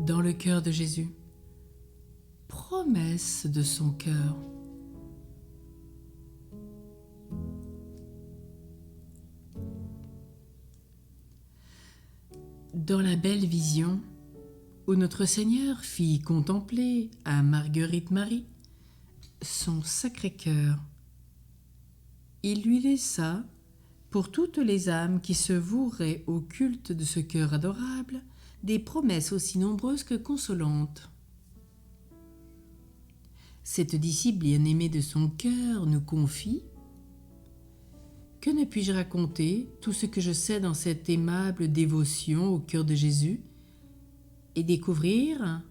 dans le cœur de Jésus. Promesse de son cœur. Dans la belle vision où notre Seigneur fit contempler à Marguerite Marie son Sacré-Cœur, il lui laissa, pour toutes les âmes qui se voueraient au culte de ce cœur adorable, des promesses aussi nombreuses que consolantes. Cette disciple bien-aimée de son cœur nous confie: que ne puis-je raconter tout ce que je sais dans cette aimable dévotion au cœur de Jésus et découvrir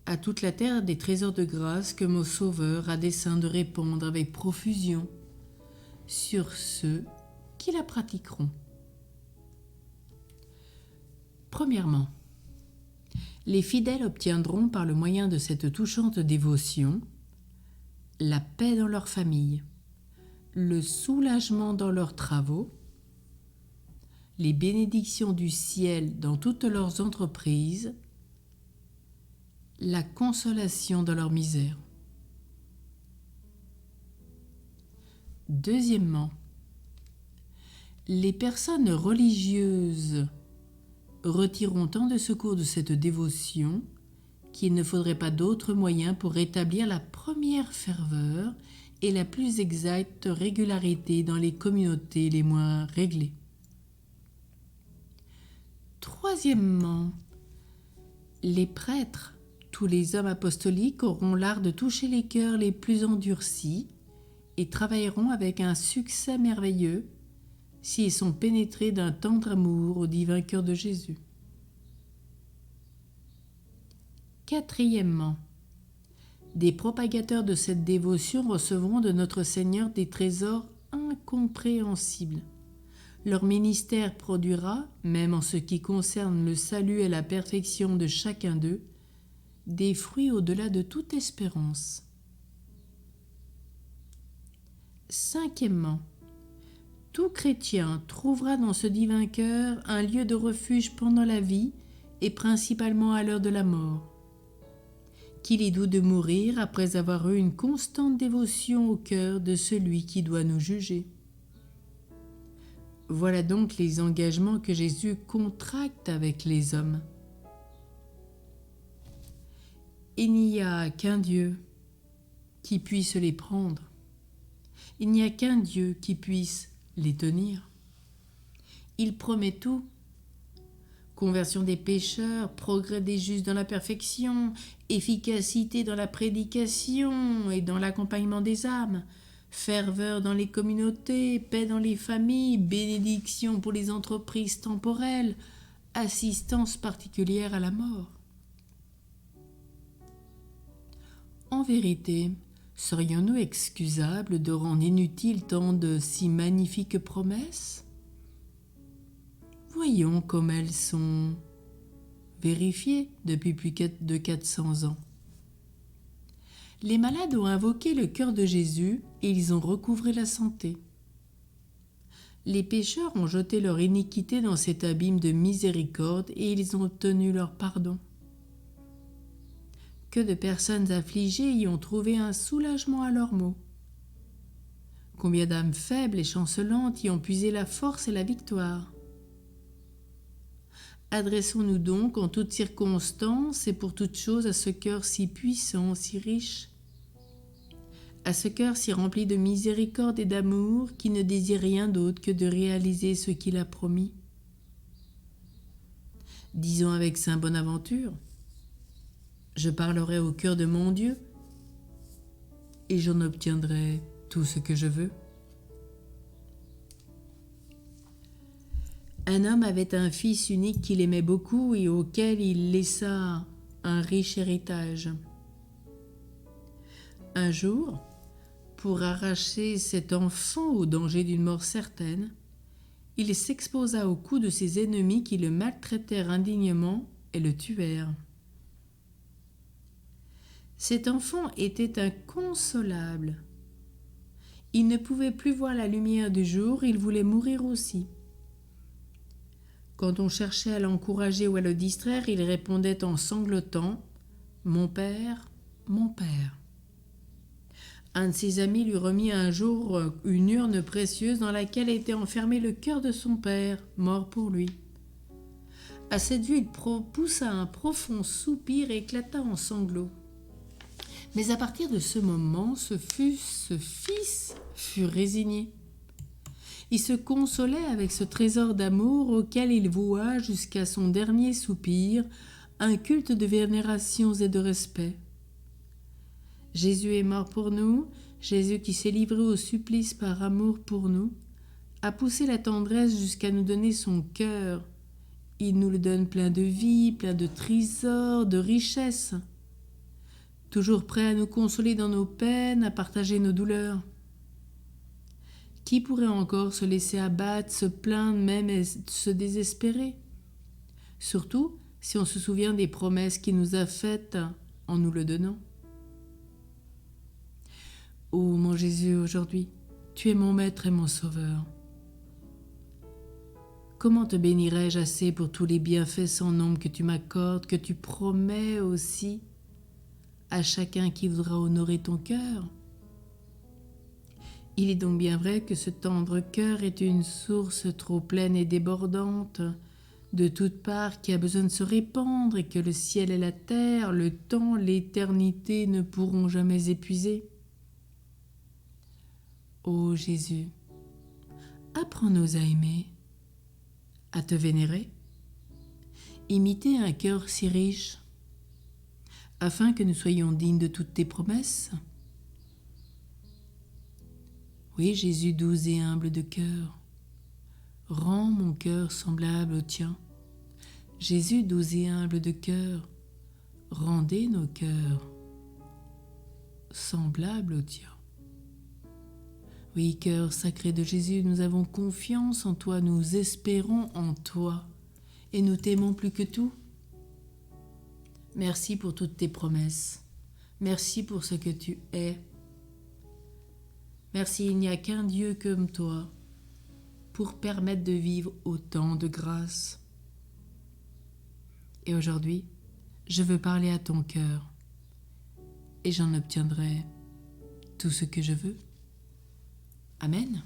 à toute la terre des trésors de grâce que mon Sauveur a dessein de répandre avec profusion sur ceux qui la pratiqueront. Premièrement, les fidèles obtiendront par le moyen de cette touchante dévotion la paix dans leur famille, le soulagement dans leurs travaux, les bénédictions du ciel dans toutes leurs entreprises, la consolation dans leur misère. Deuxièmement, les personnes religieuses retireront tant de secours de cette dévotion qu'il ne faudrait pas d'autre moyen pour rétablir la première ferveur et la plus exacte régularité dans les communautés les moins réglées. Troisièmement, les prêtres, tous les hommes apostoliques auront l'art de toucher les cœurs les plus endurcis et travailleront avec un succès merveilleux s'ils sont pénétrés d'un tendre amour au divin cœur de Jésus. Quatrièmement, des propagateurs de cette dévotion recevront de notre Seigneur des trésors incompréhensibles. Leur ministère produira, même en ce qui concerne le salut et la perfection de chacun d'eux, des fruits au-delà de toute espérance. Cinquièmement, tout chrétien trouvera dans ce divin cœur un lieu de refuge pendant la vie et principalement à l'heure de la mort. Qu'il est doux de mourir après avoir eu une constante dévotion au cœur de celui qui doit nous juger. Voilà donc les engagements que Jésus contracte avec les hommes. Il n'y a qu'un Dieu qui puisse les prendre. Il n'y a qu'un Dieu qui puisse les tenir. Il promet tout. Conversion des pécheurs, progrès des justes dans la perfection, efficacité dans la prédication et dans l'accompagnement des âmes, ferveur dans les communautés, paix dans les familles, bénédiction pour les entreprises temporelles, assistance particulière à la mort. En vérité, serions-nous excusables de rendre inutile tant de si magnifiques promesses ? Voyons comme elles sont vérifiées depuis plus de 400 ans. Les malades ont invoqué le cœur de Jésus et ils ont recouvré la santé. Les pécheurs ont jeté leur iniquité dans cet abîme de miséricorde et ils ont obtenu leur pardon. Que de personnes affligées y ont trouvé un soulagement à leurs maux. Combien d'âmes faibles et chancelantes y ont puisé la force et la victoire. Adressons-nous donc en toutes circonstances et pour toutes choses à ce cœur si puissant, si riche, à ce cœur si rempli de miséricorde et d'amour qui ne désire rien d'autre que de réaliser ce qu'il a promis. Disons avec saint Bonaventure: je parlerai au cœur de mon Dieu et j'en obtiendrai tout ce que je veux. Un homme avait un fils unique qu'il aimait beaucoup et auquel il laissa un riche héritage. Un jour, pour arracher cet enfant au danger d'une mort certaine, il s'exposa aux coups de ses ennemis qui le maltraitèrent indignement et le tuèrent. Cet enfant était inconsolable. Il ne pouvait plus voir la lumière du jour, il voulait mourir aussi. Quand on cherchait à l'encourager ou à le distraire, il répondait en sanglotant « Mon père, mon père ». Un de ses amis lui remit un jour une urne précieuse dans laquelle était enfermé le cœur de son père, mort pour lui. À cette vue, il poussa un profond soupir et éclata en sanglots. Mais à partir de ce moment, ce fils fut résigné. Il se consolait avec ce trésor d'amour auquel il voua jusqu'à son dernier soupir un culte de vénération et de respect. Jésus est mort pour nous, Jésus qui s'est livré au supplice par amour pour nous, a poussé la tendresse jusqu'à nous donner son cœur. Il nous le donne plein de vie, plein de trésors, de richesses, toujours prêt à nous consoler dans nos peines, à partager nos douleurs. Qui pourrait encore se laisser abattre, se plaindre même et se désespérer? Surtout si on se souvient des promesses qu'il nous a faites en nous le donnant. Ô mon Jésus, aujourd'hui, tu es mon Maître et mon Sauveur. Comment te bénirais-je assez pour tous les bienfaits sans nombre que tu m'accordes, que tu promets aussi à chacun qui voudra honorer ton cœur? Il est donc bien vrai que ce tendre cœur est une source trop pleine et débordante de toutes parts qui a besoin de se répandre et que le ciel et la terre, le temps, l'éternité ne pourront jamais épuiser. Ô Jésus, apprends-nous à aimer, à te vénérer, imiter un cœur si riche, afin que nous soyons dignes de toutes tes promesses. Oui, Jésus doux et humble de cœur, rends mon cœur semblable au tien. Jésus doux et humble de cœur, rendez nos cœurs semblables au tien. Oui, cœur sacré de Jésus, nous avons confiance en toi, nous espérons en toi et nous t'aimons plus que tout. Merci pour toutes tes promesses. Merci pour ce que tu es. Merci, il n'y a qu'un Dieu comme toi pour permettre de vivre autant de grâce. Et aujourd'hui, je veux parler à ton cœur et j'en obtiendrai tout ce que je veux. Amen.